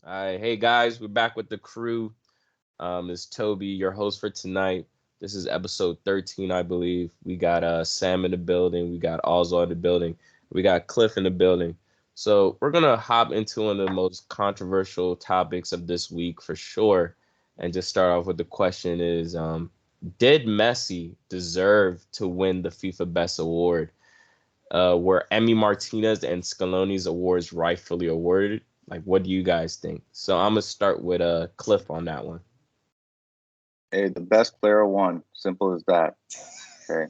All right, hey guys, we're back with the crew. It's Toby, your host for tonight. This is episode 13, I believe. We got Sam in the building, we got Ozzo in the building, we got Cliff in the building. So we're gonna hop into one of the most controversial topics of this week for sure, and just start off with the question: did Messi deserve to win the FIFA Best Award? Were Emmy Martinez and Scaloni's awards rightfully awarded? Like, what do you guys think? So I'm gonna start with Cliff on that one. Hey, the best player won. Simple as that. Okay.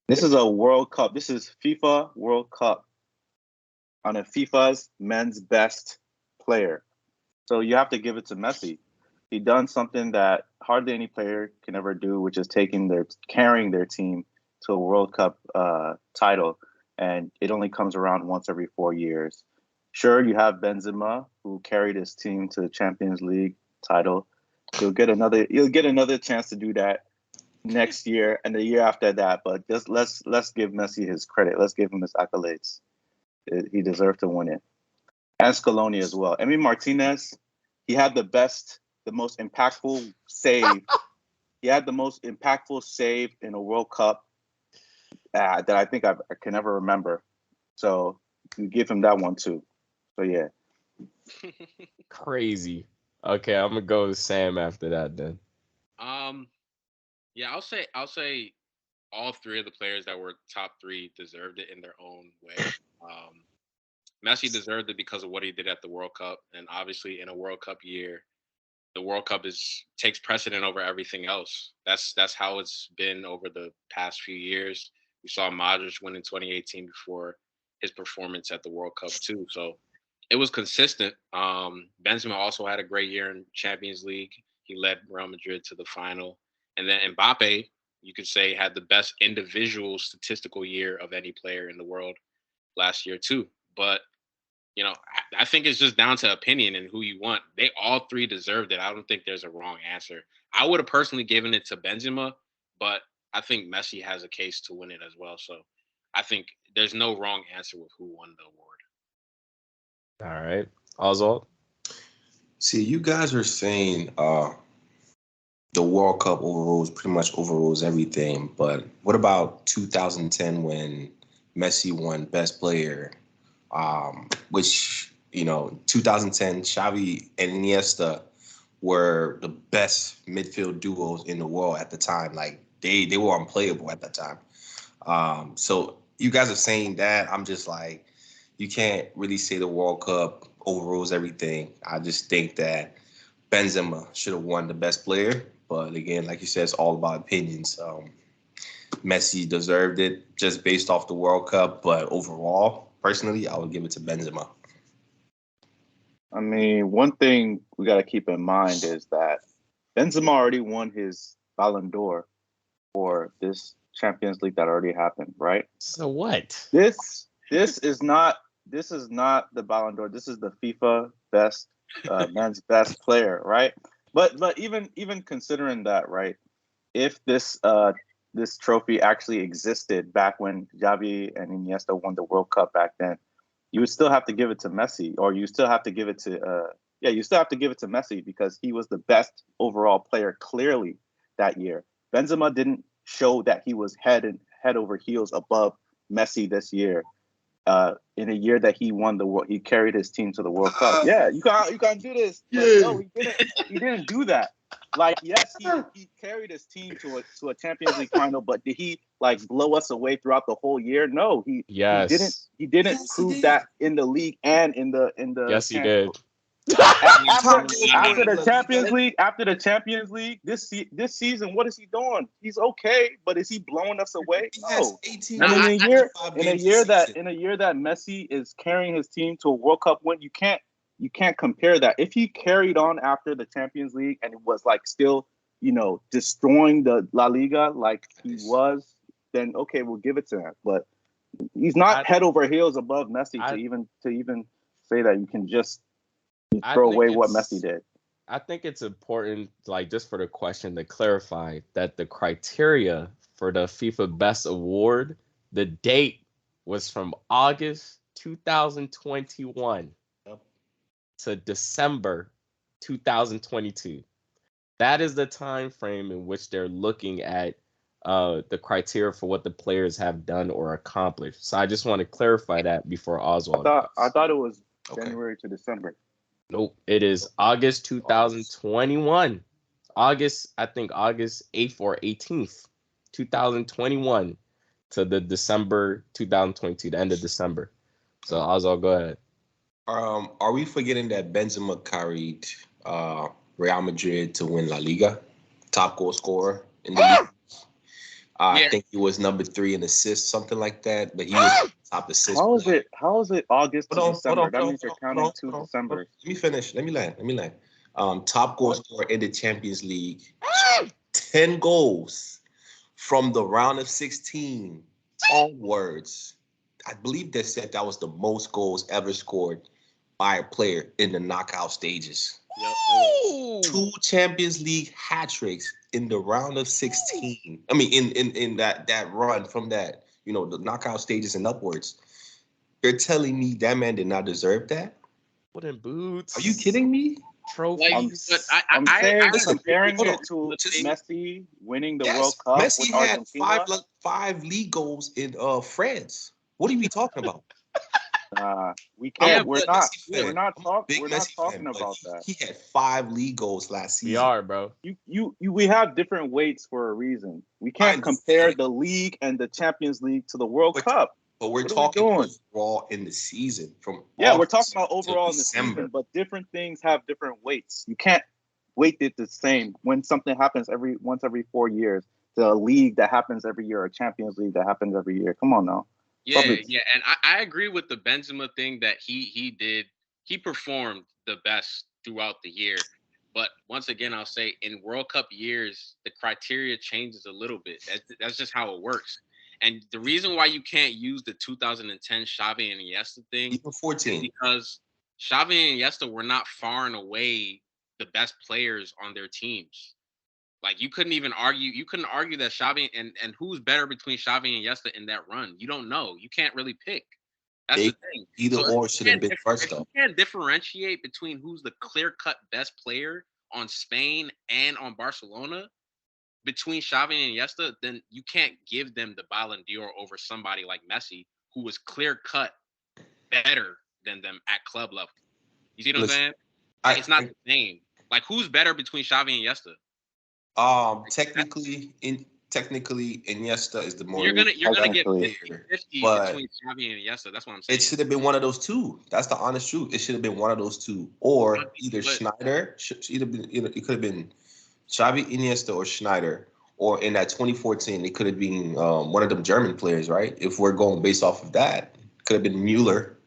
This is a World Cup. This is FIFA World Cup on a FIFA's men's best player. So you have to give it to Messi. He done something that hardly any player can ever do, which is carrying their team to a World Cup title, and it only comes around once every 4 years. Sure, you have Benzema who carried his team to the Champions League title. You'll get another chance to do that next year and the year after that. But just let's give Messi his credit. Let's give him his accolades. He deserved to win it. And Scaloni as well. Emi Martinez, he had the most impactful save. He had the most impactful save in a World Cup that I can ever remember. So you give him that one too. So yeah, Crazy. Okay, I'm gonna go with Sam after that then. Um, yeah, I'll say all three of the players that were top three deserved it in their own way. Um, Messi deserved it because of what he did at the World Cup, and obviously in a World Cup year, the World Cup is takes precedent over everything else. That's how it's been over the past few years. We saw Modric win in 2018 before his performance at the World Cup too. So it was consistent. Benzema also had a great year in Champions League. He led Real Madrid to the final, and then Mbappe, you could say, had the best individual statistical year of any player in the world last year too. But I think it's just down to opinion and who you want. They all three deserved it. I don't think there's a wrong answer. I would have personally given it to Benzema, but I think Messi has a case to win it as well. So I think there's no wrong answer with who won the award. All right, Oswald. See, you guys are saying the World Cup overrules pretty much overrules everything, but what about 2010 when Messi won Best Player? Which 2010 Xavi and Iniesta were the best midfield duos in the world at the time. Like they were unplayable at that time. So you guys are saying that. I'm just like, you can't really say the World Cup overrules everything. I just think that Benzema should have won the best player. But again, like you said, it's all about opinions. Messi deserved it just based off the World Cup, but overall, personally, I would give it to Benzema. I mean, one thing we got to keep in mind is that Benzema already won his Ballon d'Or for this Champions League that already happened, right? So what? This is not the Ballon d'Or. This is the FIFA best man's best player, right? But even considering that, right? If this trophy actually existed back when Xavi and Iniesta won the World Cup back then, you would still have to give it to Messi, or you still have to give it to you still have to give it to Messi because he was the best overall player clearly that year. Benzema didn't show that he was head over heels above Messi this year. In a year that he won the world, he carried his team to the World Cup. Yeah, you can't do this. But no, he didn't. He didn't do that. Like, yes, he carried his team to a Champions League final, but did he like blow us away throughout the whole year? No, he didn't. Yes. He didn't Yes, he prove did. that in the league and in the Yes, he did. after Top No, after no, the scorer in La Champions Liga. League, this season, what is he doing? He's okay, but is he blowing us away? He has No. 18 no. And in goals a in I 25 in a games this year that season. in a year that Messi is carrying his team to a World Cup win, you can't compare that. If he carried on after the Champions League and it was like still, destroying the La Liga like he Nice. was, then okay, we'll give it to him. But he's not I head over heels above Messi to I even say that you can just I throw think away what Messi it's did. I think it's important, like just for the question to clarify that the criteria for the FIFA Best Award, the date was from August 2021. Yep. to December 2022. That is the time frame in which they're looking at the criteria for what the players have done or accomplished. So I just want to clarify that before Oswald. I thought it was January to December. Nope, it is August 2021. August 8th or 18th, 2021 to the December 2022, the end of December. So Oswald, go ahead. Are we forgetting that Benzema carried Real Madrid to win La Liga, top goal scorer in the league? I think he was number 3 in assists, something like that. But he was top assist. How is it August to December? That means you're counting 2 December. Let me finish. Let me land. Top goal scorer in the Champions League. 10 goals from the round of 16 onwards. I believe they said that was the most goals ever scored by a player in the knockout stages. Yep. 2 Champions League hat tricks in the round of 16. I mean, in that run from that, the knockout stages and upwards. You're telling me that man did not deserve that? Wooden boots. Are you kidding me? Trophies. But I'm saying comparing hold it on. to Just- Messi winning the World Cup Messi with had Argentina. five league goals in France. What are we talking about? We can't. Yeah, We're but not. Messi We're not fan. talking. We're not Messi talking fan, but about that. He had 5 league goals last season. We are, bro. We have different weights for a reason. We can't compare the league and the Champions League to the World Cup. But we're What are we talking doing? overall in the season. We're talking about to overall in the December. season, but different things have different weights. You can't weight it the same when something happens once every 4 years. The league that happens every year, a Champions League that happens every year. Come on now. Yeah, and I agree with the Benzema thing that he did. He performed the best throughout the year. But once again, I'll say in World Cup years, the criteria changes a little bit. That's just how it works. And the reason why you can't use the 2010 Xavi and Iniesta thing Even 14. because Xavi and Iniesta were not far and away the best players on their teams. Like you couldn't argue that Xavi and who's better between Xavi and Iniesta in that run. You don't know. You can't really pick. That's the thing. Either or should have been first If though. you can't differentiate between who's the clear-cut best player on Spain and on Barcelona between Xavi and Iniesta, then you can't give them the Ballon d'Or over somebody like Messi, who was clear-cut better than them at club level. You see what I'm saying? It's not the same. Like who's better between Xavi and Iniesta? Technically, Iniesta is the more. You're gonna get 50-50 but between Xavi and Iniesta. That's what I'm saying. it should have been one of those two. That's the honest truth. It should have been one of those two, or either Schneider. It could have been Xavi, Iniesta, or Schneider. Or in that 2014, it could have been one of them German players, right? If we're going based off of that, could have been Mueller,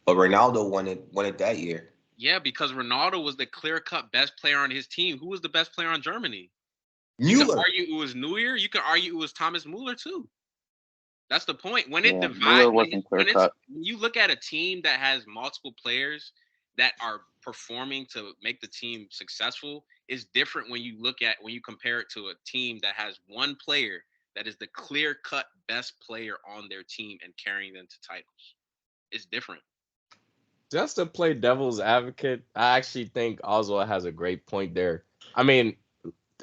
but Ronaldo won it that year. Yeah, because Ronaldo was the clear-cut best player on his team. Who was the best player on Germany? Mueller. You can argue it was Neuer. You can argue it was Thomas Mueller too. That's the point. When it divides, when you look at a team that has multiple players that are performing to make the team successful, it's different when you compare it to a team that has one player that is the clear-cut best player on their team and carrying them to titles. It's different. Just to play devil's advocate, I actually think Oswald has a great point there. I mean,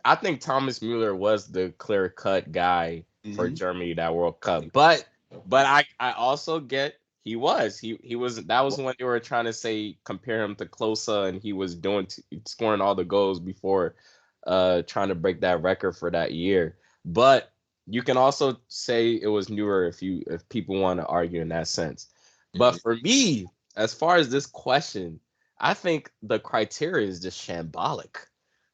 I think Thomas Mueller was the clear-cut guy for Germany that World Cup. But I also get he was that was when they were trying to say compare him to Klose, and he was scoring all the goals before trying to break that record for that year. But you can also say it was Neuer if people want to argue in that sense. But for me, as far as this question, I think the criteria is just shambolic.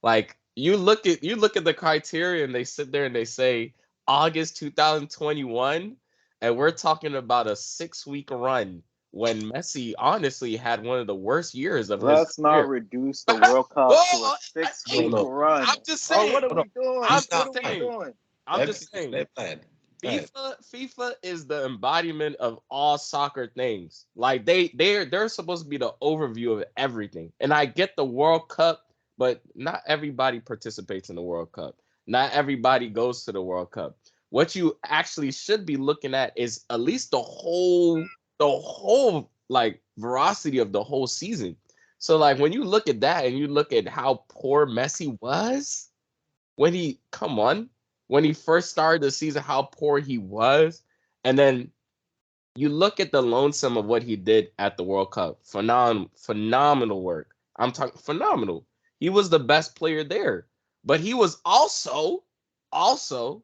Like you look at the criteria and they sit there and they say August 2021, and we're talking about a 6-week run when Messi honestly had one of the worst years of his career. Let's not reduce the World Cup to a 6-week run. I'm just saying. What are we doing? I'm just saying. FIFA is the embodiment of all soccer things. Like they're supposed to be the overview of everything. And I get the World Cup, but not everybody participates in the World Cup. Not everybody goes to the World Cup. What you actually should be looking at is at least the whole like veracity of the whole season. So like when you look at that and you look at how poor Messi was when he first started the season, how poor he was, and then you look at the lonesome of what he did at the World Cup. Phenomenal work. I'm talking phenomenal. He was the best player there, but he was also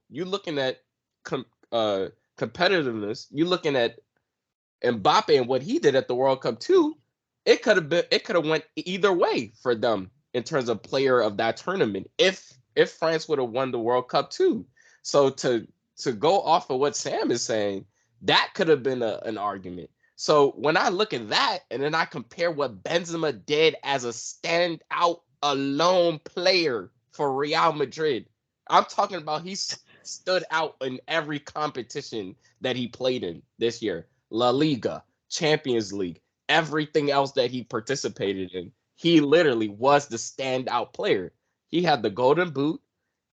you looking at competitiveness. You looking at Mbappe and what he did at the World Cup too. It could have went either way for them in terms of player of that tournament. If France would have won the World Cup too. So to go off of what Sam is saying, that could have been an argument. So when I look at that and then I compare what Benzema did as a standout alone player for Real Madrid, I'm talking about he stood out in every competition that he played in this year. La Liga, Champions League, everything else that he participated in. He literally was the standout player. He had the golden boot.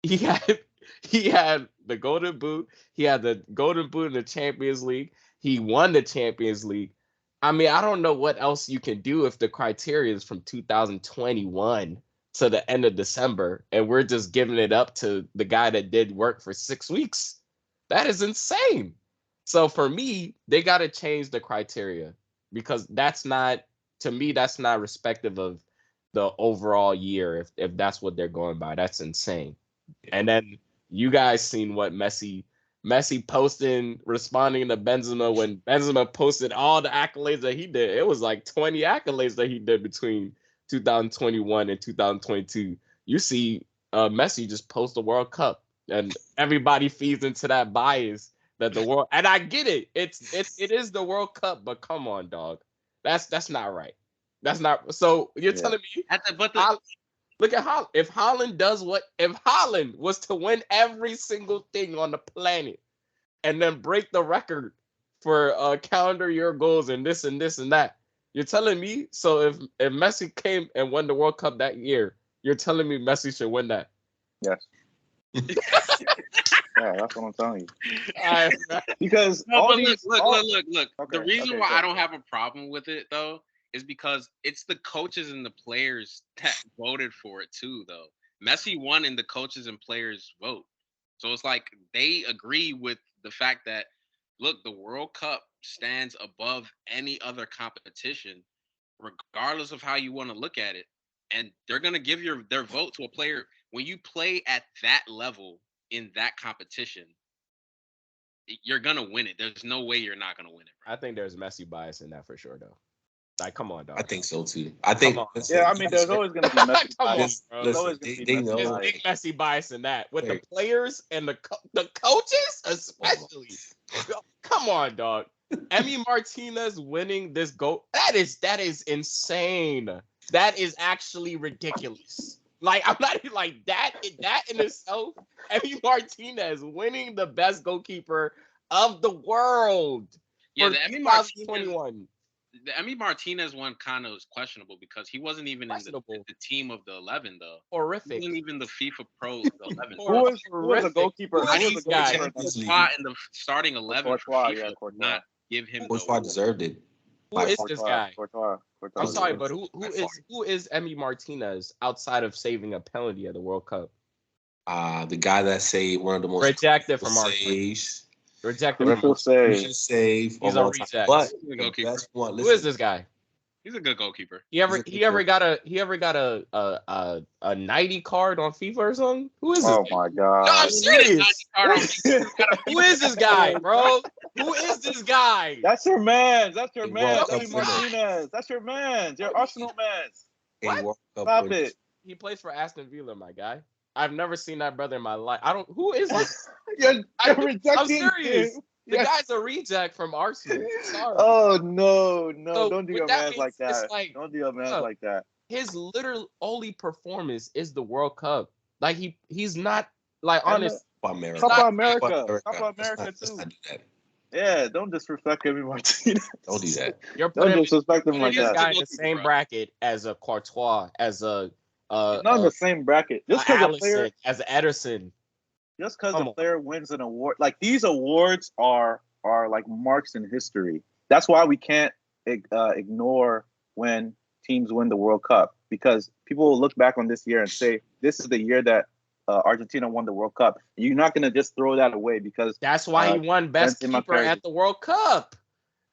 He had the golden boot. He had the golden boot in the Champions League. He won the Champions League. I mean, I don't know what else you can do if the criteria is from 2021 to the end of December, and we're just giving it up to the guy that did work for 6 weeks. That is insane. So for me, they got to change the criteria because that's not, to me, that's not respective of the overall year. If that's what they're going by, that's insane. And then you guys seen what Messi posting, responding to Benzema when Benzema posted all the accolades that he did. It was like 20 accolades that he did between 2021 and 2022. You see Messi just post the World Cup, and everybody feeds into that bias that the world. And I get it. It is the World Cup, but come on, dog. That's not right. That's not. So you're telling me? Look at Holland. If Holland was to win every single thing on the planet and then break the record for calendar year goals and this and this and that, you're telling me? So if Messi came and won the World Cup that year, you're telling me Messi should win that? Yes. Yeah, that's what I'm telling you. Because look. Okay, the reason why I don't have a problem with it though is because it's the coaches and the players that voted for it too, though. Messi won in the coaches and players vote. So it's like they agree with the fact that, look, the World Cup stands above any other competition, regardless of how you want to look at it. And they're going to give their vote to a player. When you play at that level in that competition, you're going to win it. There's no way you're not going to win it. Right? I think there's Messi bias in that for sure, though. Like, come on, dog. I think so too. I think. Yeah, I mean, there's always going to be Messi bias. They know. There's big Messi bias in that with the players and the coaches, especially. Come on, dog. Emi Martinez winning this goal. That is insane. That is actually ridiculous. Like, I'm not like that. That in itself, Emi Martinez winning the best goalkeeper of the world. Yeah, the Emi Martinez one kind of was questionable because he wasn't even in the team of the 11 though. Horrific. He wasn't even the FIFA Pro 11. Who was the goalkeeper? Who was the guy in the starting 11 for FIFA? Not give him. Courtois deserved it. Who is this guy? Courtois. I'm sorry, but who is Emi Martinez outside of saving a penalty at the World Cup? The guy that saved one of the most rejected from our saves. Rejected. Save. He's a reject. But the best one. Who is this guy? He's a good goalkeeper. He ever got a 90 card on FIFA or something? Who is this? Oh my god! No, I'm serious. Who is this guy, bro? Who is this guy? That's your man. That's your man. Martinez. That's your man. Your Arsenal man. What? Stop it. He plays for Aston Villa, my guy. I've never seen that brother in my life. Who is this? I'm serious. The guy's a reject from Arsenal. Sorry. Oh no, So don't do your man like that. Like, Don't do your man like that. His literal only performance is the World Cup. Like he's not like honest. Copa America too. Yeah, don't disrespect Emi Martinez. Don't do that. Don't disrespect him like that. This guy in the same bracket as a Courtois, as a not in the same bracket. Just because a player as Ederson. Just because a player wins an award, like these awards are like marks in history. That's why we can't ignore when teams win the World Cup, because people will look back on this year and say this is the year that Argentina won the World Cup. You're not gonna just throw that away because That's why he won Best Benzema Keeper carried at the World Cup.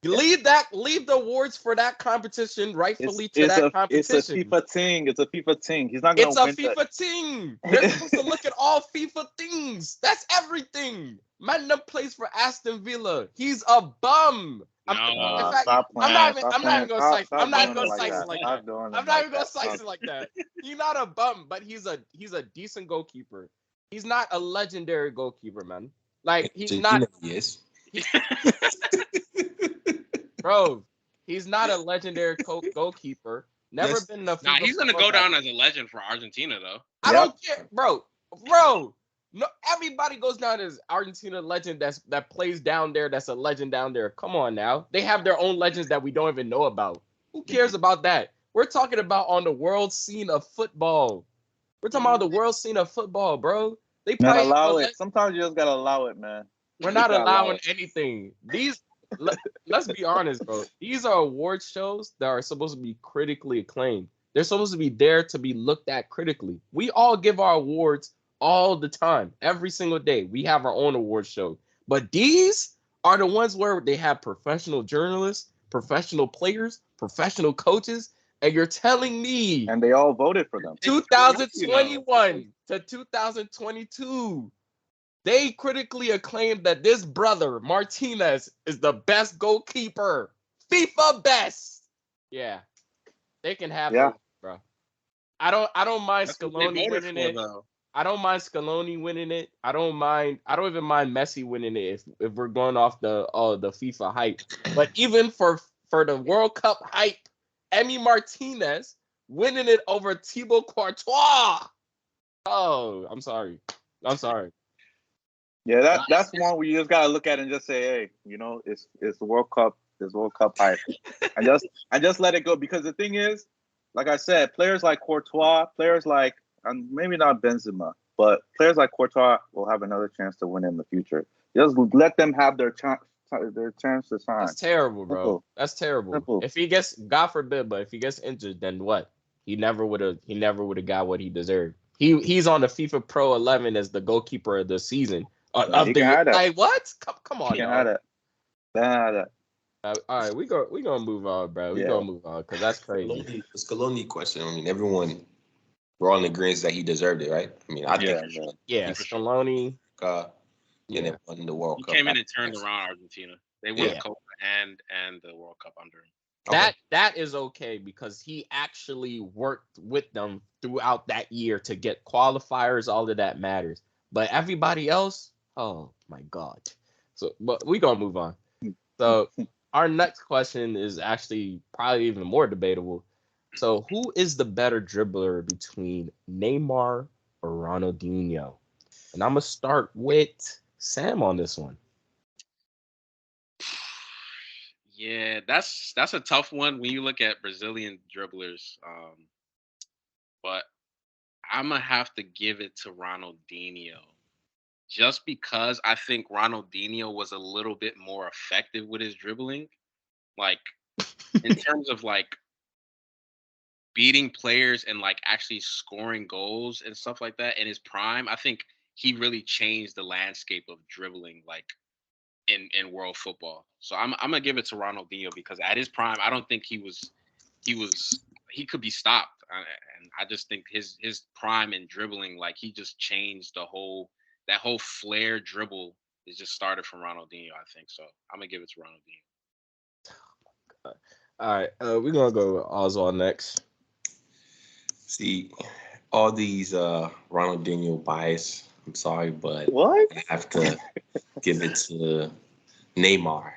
Leave the awards for that competition rightfully to that competition. It's a FIFA thing. It's a FIFA thing. He's not It's a win FIFA thing. They're supposed to look at all FIFA things. That's everything. Man, that plays for Aston Villa. He's a bum. In fact, I'm not even gonna slice it like that. I'm not even gonna slice it like that. He's not a bum, but he's a decent goalkeeper. He's not a legendary goalkeeper, man. Like he's not. Yes. Bro, he's not a legendary goalkeeper. Never been the. Nah, he's gonna go down as a legend for Argentina, though. I don't care, bro. No, everybody goes down as Argentina legend. That plays down there. That's a legend down there. Come on now, they have their own legends that we don't even know about. Who cares about that? We're talking about on the world scene of football. We're talking about the world scene of football, bro. They probably allow it. Sometimes you just gotta allow it, man. We're not allowing anything. Let's be honest, bro. These are award shows that are supposed to be critically acclaimed. They're supposed to be there to be looked at critically. We all give our awards all the time, every single day. We have our own award show. But these are the ones where they have professional journalists, professional players, professional coaches, and you're telling me... And they all voted for them. 2021 to 2022. They critically acclaimed that this brother, Martinez, is the best goalkeeper. FIFA best. Yeah. They can have it, bro. I don't mind Scaloni winning it. I don't mind Scaloni winning it. I don't even mind Messi winning it if we're going off the FIFA hype. But even for the World Cup hype, Emi Martinez winning it over Thibaut Courtois. Oh, I'm sorry. Yeah, that's one where you just gotta look at it and just say, hey, it's the World Cup, it's World Cup hype. I just let it go, because the thing is, like I said, players like Courtois, players like, and maybe not Benzema, but players like Courtois will have another chance to win in the future. Just let them have their chance to shine. That's terrible, bro. Simple. That's terrible. Simple. If he gets, God forbid, but if he gets injured, then what? He never would have got what he deserved. He's on the FIFA Pro 11 as the goalkeeper of the season. Of the year. Like what? Come on, y'all. All right, we gonna move on, bro. We gonna move on because that's crazy. The Scaloni question. I mean, everyone, we're all in agreement that he deserved it, right? I mean, I think. Yeah, Scaloni. They won the World Cup. He came in and turned around Argentina. They won the Copa and the World Cup under him. That is okay because he actually worked with them throughout that year to get qualifiers. All of that matters. But everybody else, oh my God. So, but we gonna move on. So our next question is actually probably even more debatable. So who is the better dribbler between Neymar or Ronaldinho? And I'm gonna start with Sam on this one. Yeah, that's a tough one when you look at Brazilian dribblers. But I'm gonna have to give it to Ronaldinho. Just because I think Ronaldinho was a little bit more effective with his dribbling. Like, in terms of, like, beating players and, like, actually scoring goals and stuff like that in his prime, I think he really changed the landscape of dribbling, like, in world football. So I'm gonna give it to Ronaldinho because at his prime, I don't think he could be stopped. And I just think his prime in dribbling, like, he just changed that whole flair dribble is just started from Ronaldinho, I think. So I'm gonna give it to Ronaldinho. All right, we're gonna go with Oswald next. See, all these Ronaldinho bias. I'm sorry, but what? I have to give it to Neymar.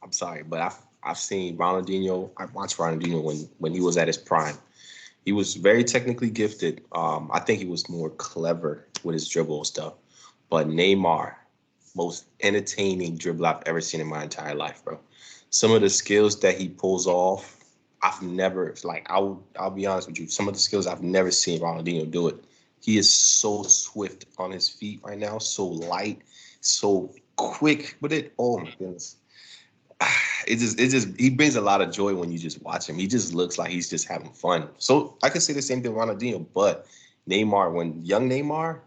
I'm sorry, but I've seen Ronaldinho. I watched Ronaldinho when he was at his prime. He was very technically gifted. I think he was more clever with his dribble stuff. But Neymar, most entertaining dribbler I've ever seen in my entire life, bro. Some of the skills that he pulls off, I'll be honest with you. Some of the skills I've never seen Ronaldinho do it. He is so swift on his feet right now, so light, so quick with it. Oh my goodness. it just he brings a lot of joy when you just watch him. He just looks like he's just having fun. So I can say the same thing with Ronaldinho, but Neymar, when young Neymar,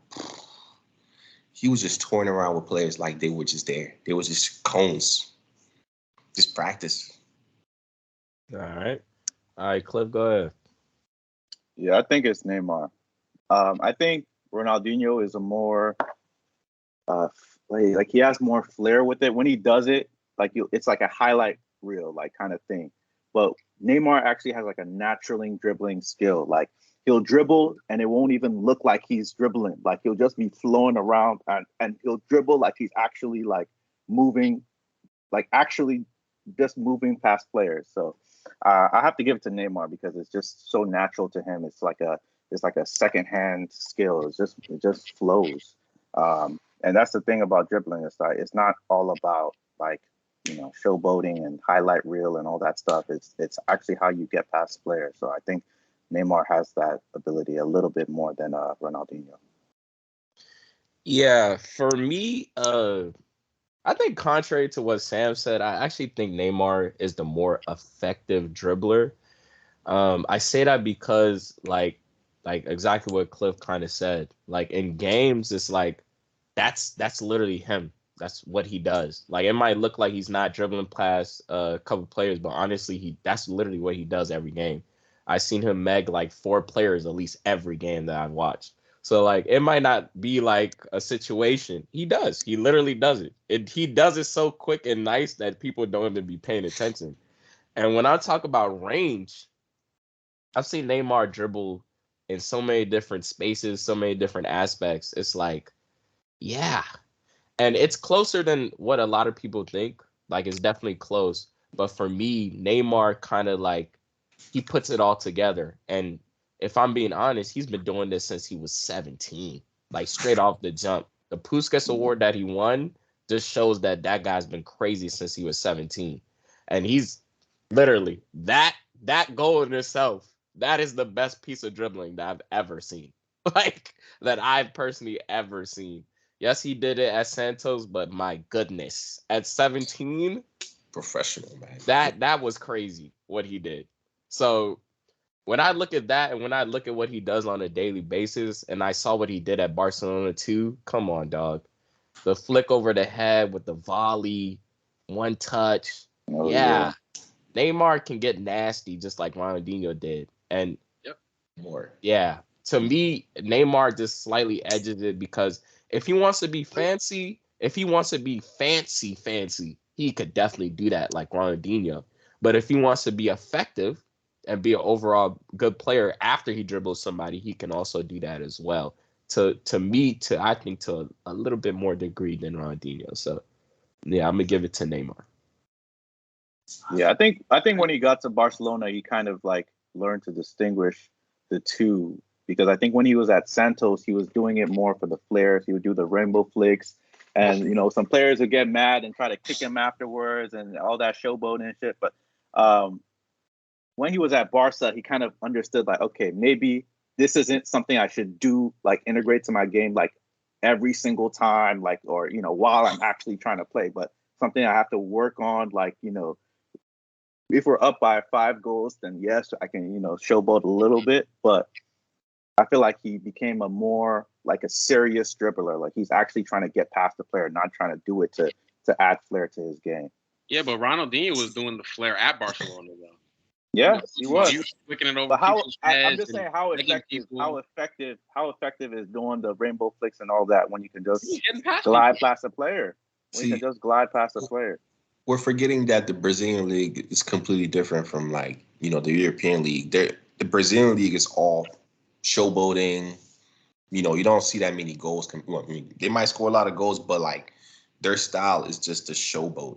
he was just touring around with players like they were just there. They were just cones, just practice. All right, Cliff, go ahead. Yeah, I think it's Neymar. I think Ronaldinho is a more like he has more flair with it. When he does it, it's like a highlight reel like kind of thing. But Neymar actually has like a naturally dribbling skill. Like he'll dribble and it won't even look like he's dribbling. Like he'll just be flowing around and he'll dribble like he's actually like moving, like actually just moving past players. So I have to give it to Neymar because it's just so natural to him. It's like a secondhand skill. It just flows. And that's the thing about dribbling. It's not all about like, showboating and highlight reel and all that stuff. It's actually how you get past players. So I think Neymar has that ability a little bit more than Ronaldinho. Yeah, for me, I think contrary to what Sam said, I actually think Neymar is the more effective dribbler. I say that because like exactly what Cliff kind of said. Like in games, it's like that's literally him. That's what he does. Like it might look like he's not dribbling past a couple players, but honestly, that's literally what he does every game. I've seen him meg like 4 players at least every game that I've watched. So like it might not be like a situation. He does. He literally does it. He does it so quick and nice that people don't even be paying attention. And when I talk about range, I've seen Neymar dribble in so many different spaces, so many different aspects. It's like, yeah. And it's closer than what a lot of people think. Like it's definitely close. But for me, Neymar kind of like he puts it all together. And if I'm being honest, he's been doing this since he was 17, like straight off the jump. The Puskas Award that he won just shows that that guy's been crazy since he was 17. And he's literally that goal in itself. That is the best piece of dribbling that I've ever seen. Like that I've personally ever seen. Yes, he did it at Santos, but my goodness, at 17, Professional, man. that was crazy what he did. So when I look at that and when I look at what he does on a daily basis, and I saw what he did at Barcelona too, come on, dog. The flick over the head with the volley, one touch. Oh, Yeah. Neymar can get nasty just like Ronaldinho did. And Yep. More. yeah, to me, Neymar just slightly edges it because if he wants to be fancy, fancy, he could definitely do that like Ronaldinho. But if he wants to be effective and be an overall good player after he dribbles somebody, he can also do that as well. I think to a little bit more degree than Ronaldinho. So yeah, I'm gonna give it to Neymar. Yeah, I think when he got to Barcelona, he kind of like learned to distinguish the two because I think when he was at Santos, he was doing it more for the flares. He would do the rainbow flicks, and some players would get mad and try to kick him afterwards and all that showboating and shit. But when he was at Barca, he kind of understood like, okay, maybe this isn't something I should do like integrate to my game like every single time, like or while I'm actually trying to play, but something I have to work on, like if we're up by 5 goals, then yes, I can, showboat a little bit. But I feel like he became a more like a serious dribbler. Like he's actually trying to get past the player, not trying to do it to add flair to his game. Yeah, but Ronaldinho was doing the flair at Barcelona though. Yeah, he was. He was flicking it over But how? people's heads. I'm just saying how effective is doing the rainbow flicks and all that when you can just glide past a player. When you can just glide past a player. We're forgetting that the Brazilian league is completely different from like the European league. The Brazilian league is all showboating. You don't see that many goals. They might score a lot of goals, but like their style is just a showboat.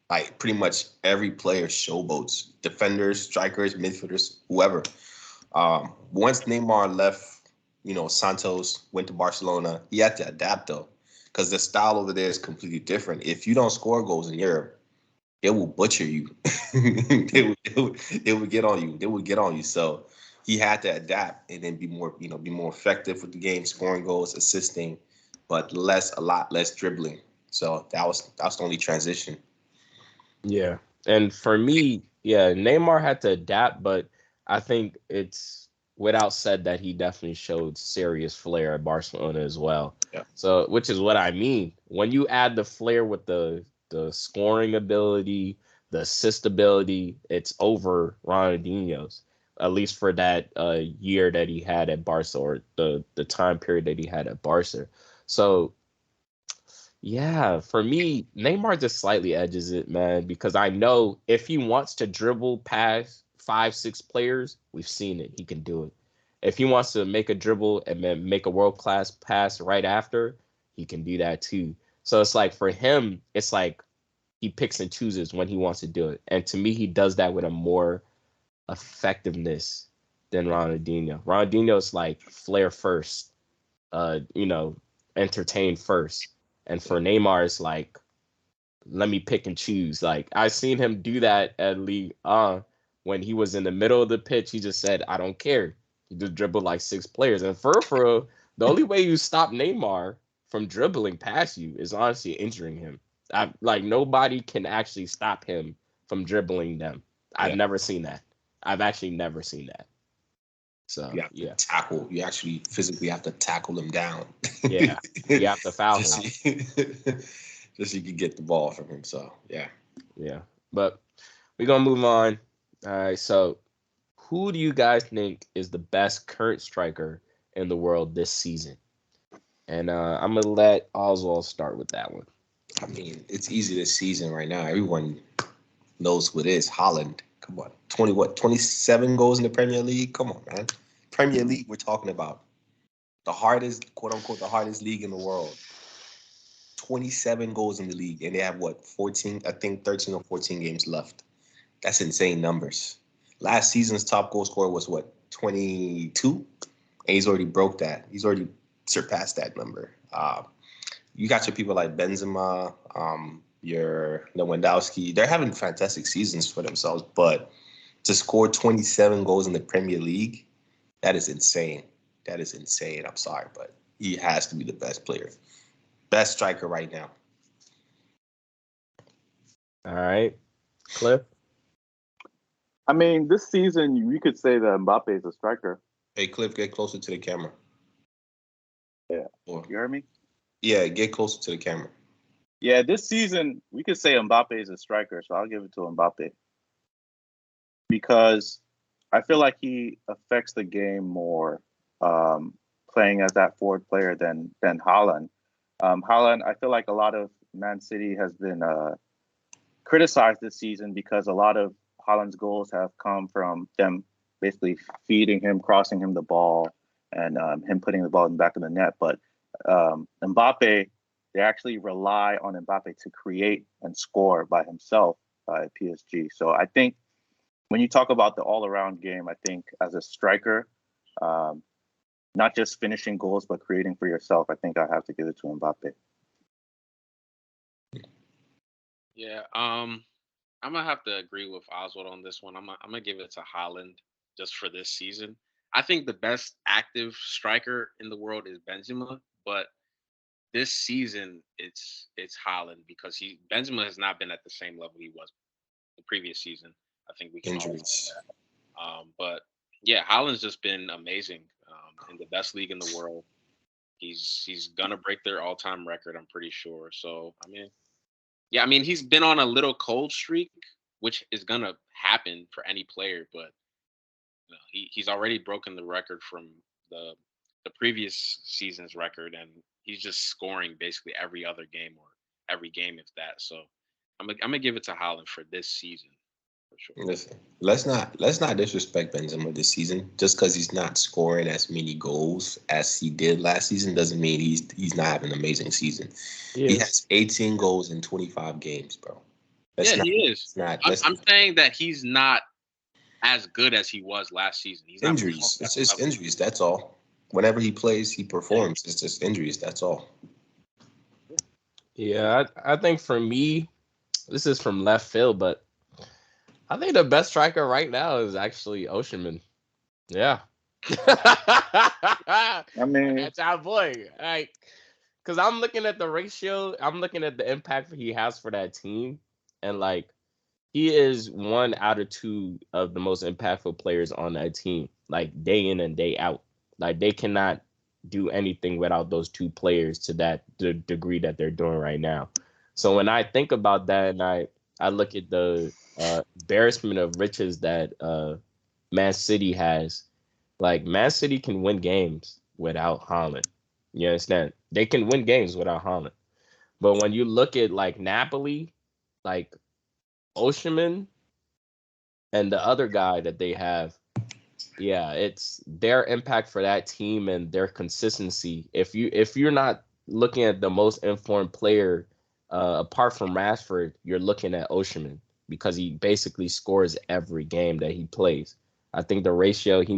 Like pretty much every player showboats. Defenders, strikers, midfielders, whoever. Once Neymar left, Santos, went to Barcelona, he had to adapt though. Because the style over there is completely different. If you don't score goals in Europe, it will butcher you. They would get on you. They would get on you. So he had to adapt and then be more effective with the game, scoring goals, assisting, but a lot less dribbling. So that was the only transition. Yeah. And for me, yeah, Neymar had to adapt, but I think it's without said that he definitely showed serious flair at Barcelona as well. Yeah. So, which is what I mean. When you add the flair with the scoring ability, the assist ability, it's over Ronaldinho's. At least for that year that he had at Barca, or the time period that he had at Barca. So yeah, for me, Neymar just slightly edges it, man, because I know if he wants to dribble past 5, 6 players, we've seen it. He can do it. If he wants to make a dribble and then make a world class pass right after, he can do that too. So it's like for him, it's like he picks and chooses when he wants to do it. And to me, he does that with a more effectiveness than Ronaldinho. Ronaldinho's like flair first, entertain first. And for Neymar, it's like, let me pick and choose. Like I seen him do that at League when he was in the middle of the pitch. He just said, I don't care. He just dribbled like 6 players. And for real, the only way you stop Neymar from dribbling past you is honestly injuring him. Like nobody can actually stop him from dribbling them. I've Yeah. never seen that. I've actually never seen that. So You have to yeah, tackle. You actually physically have to tackle him down. yeah, you have to foul just, him. just so you can get the ball from him. So yeah. Yeah, but we're gonna move on. All right, so who do you guys think is the best current striker in the world this season? And I'm gonna let Oswald start with that one. I mean, it's easy this season right now. Everyone knows who it is. Holland. Come on. 27 goals in the Premier League? Come on, man. Premier League we're talking about. The hardest, quote unquote, the hardest league in the world. 27 goals in the league, and they have what, 14, I think 13 or 14 games left. That's insane numbers. Last season's top goal scorer was what, 22? And he's already broke that. He's already surpassed that number. You got your people like Benzema, your Lewandowski. They're having fantastic seasons for themselves, but to score 27 goals in the Premier League, that is insane. That is insane. I'm sorry, but he has to be the best player. Best striker right now. All right, Cliff. I mean, this season you could say that Mbappe is a striker. Hey, Cliff, get closer to the camera. Yeah. Or, You heard me? yeah, get closer to the camera. Yeah, this season we could say Mbappe is a striker, so I'll give it to Mbappe because I feel like he affects the game more playing as that forward player than Haaland. Haaland, I feel like a lot of Man City has been criticized this season because a lot of Haaland's goals have come from them basically feeding him, crossing him the ball, and him putting the ball in the back of the net. But Mbappe, they actually rely on Mbappe to create and score by himself at PSG. So I think when you talk about the all-around game, I think as a striker, not just finishing goals but creating for yourself, I think I have to give it to Mbappe. Yeah, I'm gonna have to agree with Oswald on this one. I'm gonna give it to Holland just for this season. I think the best active striker in the world is Benzema, but this season it's Holland because Benzema has not been at the same level he was the previous season. I think we can all agree Injuries. that. But yeah, Holland's just been amazing in the best league in the world. He's gonna break their all time record, I'm pretty sure. So I mean, yeah, I mean he's been on a little cold streak, which is gonna happen for any player, but he's already broken the record from the the previous season's record, and he's just scoring basically every other game or every game if that. So I'm gonna give it to Holland for this season for sure. Listen, let's not disrespect Benzema this season. Just because he's not scoring as many goals as he did last season doesn't mean he's not having an amazing season. He Yes. has 18 goals in 25 games, bro. Yeah, he is. Let's not. I'm saying that he's not as good as he was last season. He's not Injuries. performing It's at the just level. injuries. That's all. Whenever he plays, he performs. It's just injuries. That's all. Yeah, I think for me, this is from left field, but I think the best striker right now is actually Oceanman. Yeah. I mean, That's our boy. Like, because I'm looking at the ratio, I'm looking at the impact he has for that team. And like he is one out of two of the most impactful players on that team, like day in and day out. Like they cannot do anything without those two players to that the degree that they're doing right now. So when I think about that and I look at the embarrassment of riches that Man City has, like Man City can win games without Haaland. You understand? They can win games without Haaland. But when you look at like Napoli, like Osimhen and the other guy that they have, yeah, it's their impact for that team and their consistency. If you're not looking at the most informed player, apart from Rashford, you're looking at Osimhen because he basically scores every game that he plays. I think the ratio it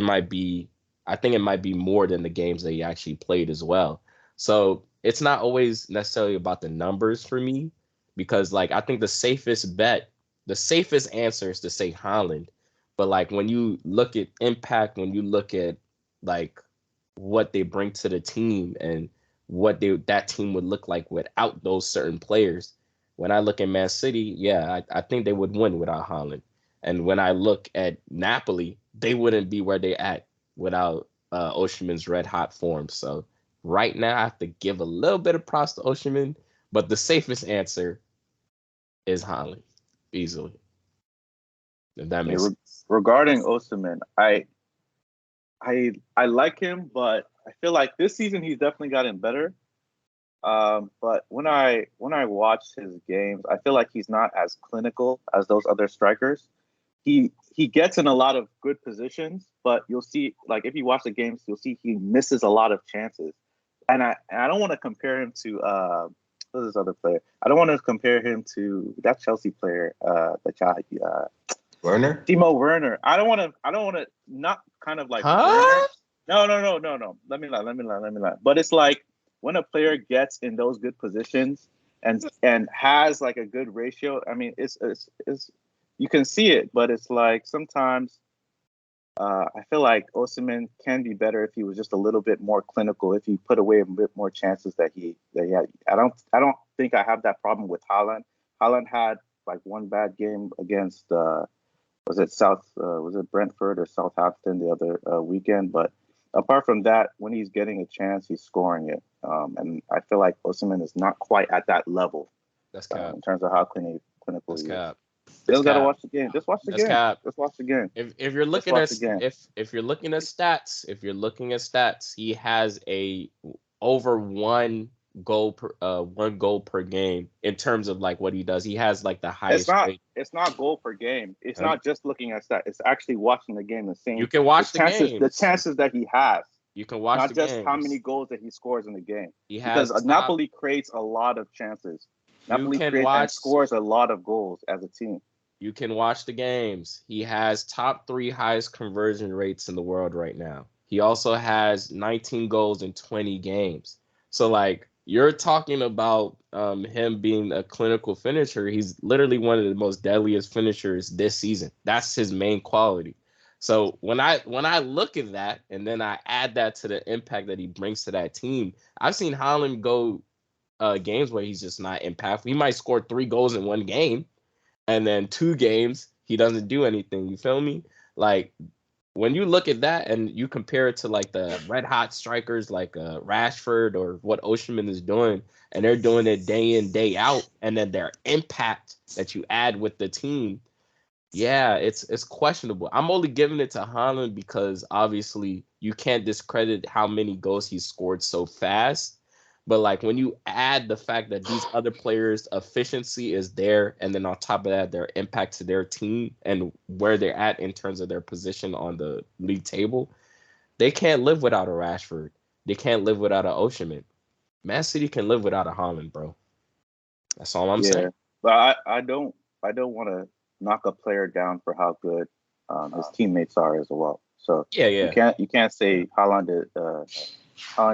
might be I think it might be more than the games that he actually played as well. So it's not always necessarily about the numbers for me because like I think the safest answer is to say Holland, but like when you look at impact, when you look at like what they bring to the team and what that team would look like without those certain players. When I look at Man City, yeah, I think they would win without Haaland. And when I look at Napoli, they wouldn't be where they at without Osimhen's red hot form. So right now, I have to give a little bit of props to Osimhen, but the safest answer is Haaland, easily. If that Yeah, makes sense. regarding Osimhen, I like him, but I feel like this season he's definitely gotten better. But when I watch his games, I feel like he's not as clinical as those other strikers. He gets in a lot of good positions, but you'll see like if you watch the games, you'll see he misses a lot of chances. And I don't want to compare him to who's this other player? I don't want to compare him to that Chelsea player, that guy, Werner? Timo Werner. I don't want to not kind of like Werner. Huh? No. Let me lie. But it's like when a player gets in those good positions and has like a good ratio. I mean, it's you can see it, but it's like sometimes I feel like Osimhen can be better if he was just a little bit more clinical. If he put away a bit more chances that he had. I don't think I have that problem with Haaland. Haaland had like one bad game against was it Brentford or Southampton the other weekend, but apart from that, when he's getting a chance, he's scoring it. And I feel like Osimhen is not quite at that level That's cap. in terms of how clinical That's he is. cap. That's Still got to cap. watch the game. Just watch the That's game. cap. Just watch the game. If you're Just looking watch at the game. if you're looking at stats, he has a over one goal per game in terms of like what he does. He has like the It's highest not. rate. It's not goal per game. It's Um, not just looking at that. It's actually watching the game and you seeing can the watch the chances. The games. chances that he has, You can watch the not just how many games. goals that he scores in the game. He Because has top. Napoli creates a lot of chances. You Napoli can creates and watch. scores a lot of goals as a team. You can watch the games. He has top three highest conversion rates in the world right now. He also has 19 goals in 20 games. So like you're talking about him being a clinical finisher. He's literally one of the most deadliest finishers this season. That's his main quality. So when I look at that and then I add that to the impact that he brings to that team, I've seen Holland go games where he's just not impactful. He might score 3 goals in one game, and then 2 games he doesn't do anything. You feel me? Like when you look at that and you compare it to like the red hot strikers like Rashford or what Osimhen is doing, and they're doing it day in day out, and then their impact that you add with the team, yeah, it's questionable. I'm only giving it to Haaland because obviously you can't discredit how many goals he scored so fast. But like when you add the fact that these other players' efficiency is there, and then on top of that, their impact to their team and where they're at in terms of their position on the league table, they can't live without a Rashford. They can't live without a Osimhen. Man City can live without a Haaland, bro. That's all I'm saying. Yeah, but I don't want to knock a player down for how good his teammates are as well. So Yeah, you yeah. can't say Haaland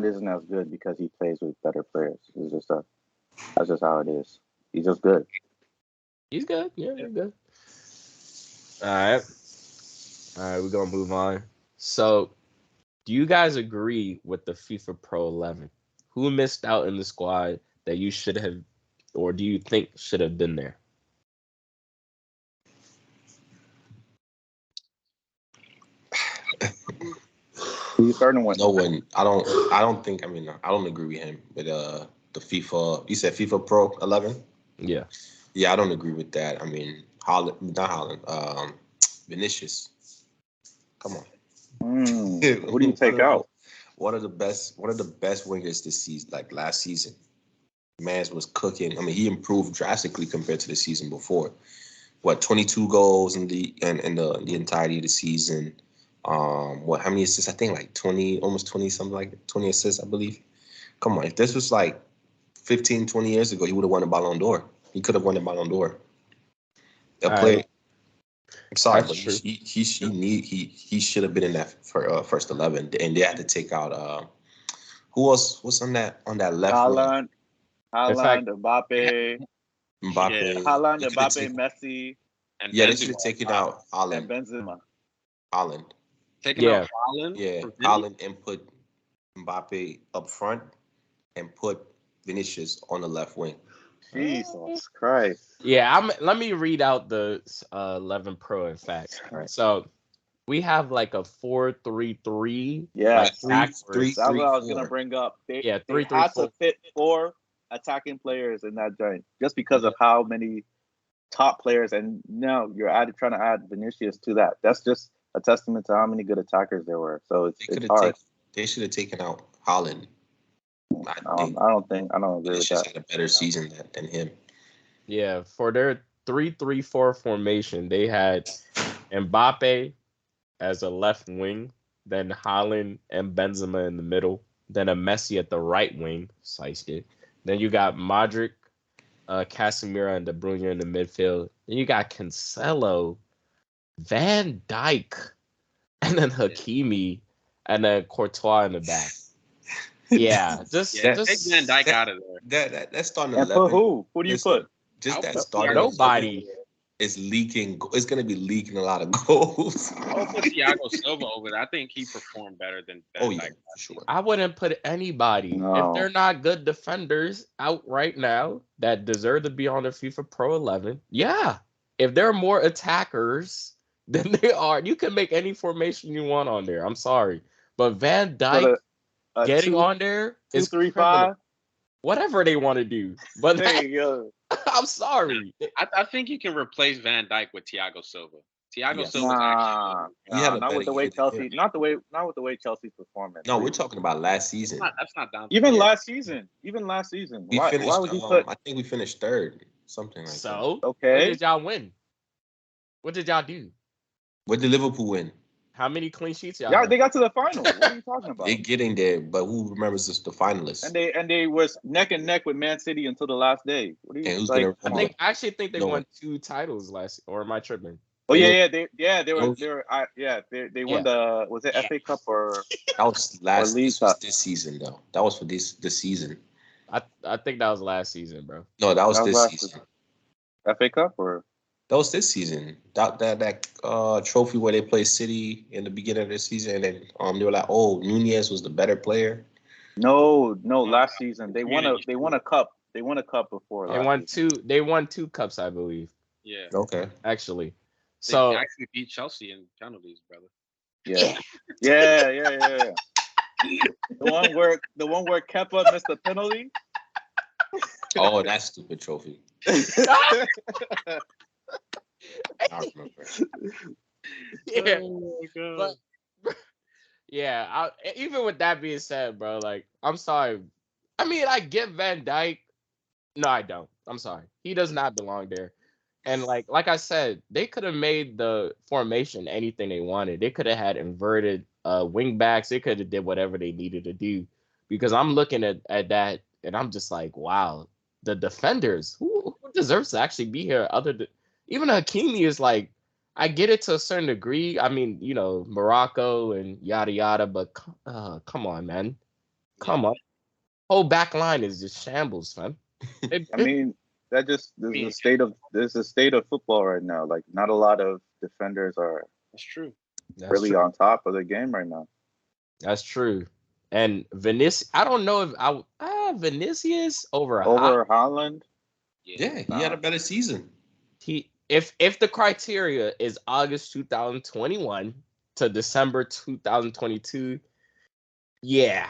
isn't as good because he plays with better players. That's just how it is. He's just good. He's good. Yeah, he's good. All right. All right, we're gonna move on. So, do you guys agree with the FIFA Pro 11? Who missed out in the squad that you should have, or do you think should have been there? Who you starting with? No one. I don't think. I mean, I don't agree with him. But the FIFA. You said FIFA Pro 11. Yeah. Yeah, I don't agree with that. I mean, Holland, not Holland. Vinicius. Come on. Who do you take out? One of the best wingers this season, like last season. Mans was cooking. I mean, he improved drastically compared to the season before. 22 goals in the entirety of the season. How many assists? I think like 20, almost 20, something like 20 assists, I believe. Come on, if this was like 15, 20 years ago, he would have won the Ballon d'Or. He could have won the Ballon d'Or. I'm sorry, but he should have been in that first 11, and they had to take out who else? What's on that left wing? Haaland, Mbappe, Yeah. Messi, And Yeah, they Benzema. should have taken out and Haaland. Benzema. Taking Yeah. out Haaland. Yeah, for Vinny? Haaland, and put Mbappe up front and put Vinicius on the left wing. Jesus Christ. Yeah, let me read out the 11 Pro, in fact. Right. So we have like a 4-3-3. Yeah, like three- backwards. that's what I was 3-3-4. gonna bring up. They had 3-3-4. to fit 4 attacking players in that joint just because of how many top players, and now you're trying to add Vinicius to that. That's just a testament to how many good attackers there were. So it's hard. They should have taken out Haaland. I I don't agree with Vinicius that. had a better season than him. Yeah, for their 3-3-4 formation, they had Mbappe as a left wing, then Haaland and Benzema in the middle, then a Messi at the right wing, Sliced. Then you got Modric, Casemiro, and De Bruyne in the midfield. Then you got Cancelo, Van Dijk, and then Hakimi, and then Courtois in the back. Yeah, just take Van Dijk out of there. That starting And 11. put who? Who do you put? Just I'll that put starting Thiago 11 nobody. is leaking. It's gonna be leaking a lot of goals. I'll put Thiago Silva over there. I think he performed better than Van Oh yeah, Dijk. for sure. I wouldn't put anybody No. if they're not good defenders out right now that deserve to be on the FIFA Pro 11. Yeah, if they're more attackers than they are, you can make any formation you want on there. I'm sorry, but Van Dijk getting on there is 2-3-5. criminal. Whatever they want to do, but Hey yo, I'm sorry. I think you can replace Van Dijk with Thiago Silva. Thiago Yes. Silva's actually. He had a not with the better way year than him. Chelsea, not with the way Chelsea's performing. No, we're talking about last season. That's not down. Even yeah. last season. We Why finished. would you put? I think we finished third, something like that. So, Okay. what did y'all win? What did y'all do? What did Liverpool win? How many clean sheets y'all? Yeah, have? they got to the final. What are you talking about? They're getting there, but who remembers the finalists? And they was neck and neck with Man City until the last day. What are you? And who's like, gonna I remember? actually think they No won one. 2 titles last. Or am I tripping? Oh They they won was it FA Cup or That was last. League This was Cup. this season though. That was for this season. I think that was last season, bro. No, that was That was this last season. FA Cup or That was this season. That trophy where they played City in the beginning of the season, and then they were like, "Oh, Nunez was the better player." no last season they won a cup. They won a cup before. They last won season. 2. They won 2 cups, I believe. Yeah. Okay. Actually, They so actually beat Chelsea in penalties, brother. Yeah. Yeah. The one where Kepa missed the penalty. Oh, that stupid trophy. I remember. yeah, Oh, but yeah. Even with that being said, bro, like I'm sorry. I mean, I get Van Dijk. No, I don't. I'm sorry. He does not belong there. And like I said, they could have made the formation anything they wanted. They could have had inverted wing backs. They could have did whatever they needed to do. Because I'm looking at that and I'm just like, wow, the defenders who deserves to actually be here. Even Hakimi is like, I get it to a certain degree. I mean, Morocco and yada yada, but come on, man, come on. Whole back line is just shambles, man. I mean, there's a state of football right now. Like, not a lot of defenders are That's true. That's really true. on top of the game right now. That's true. And Vinicius, I don't know if Vinicius over Haaland. Yeah, he had a better season. If the criteria is August 2021 to December 2022, Yeah,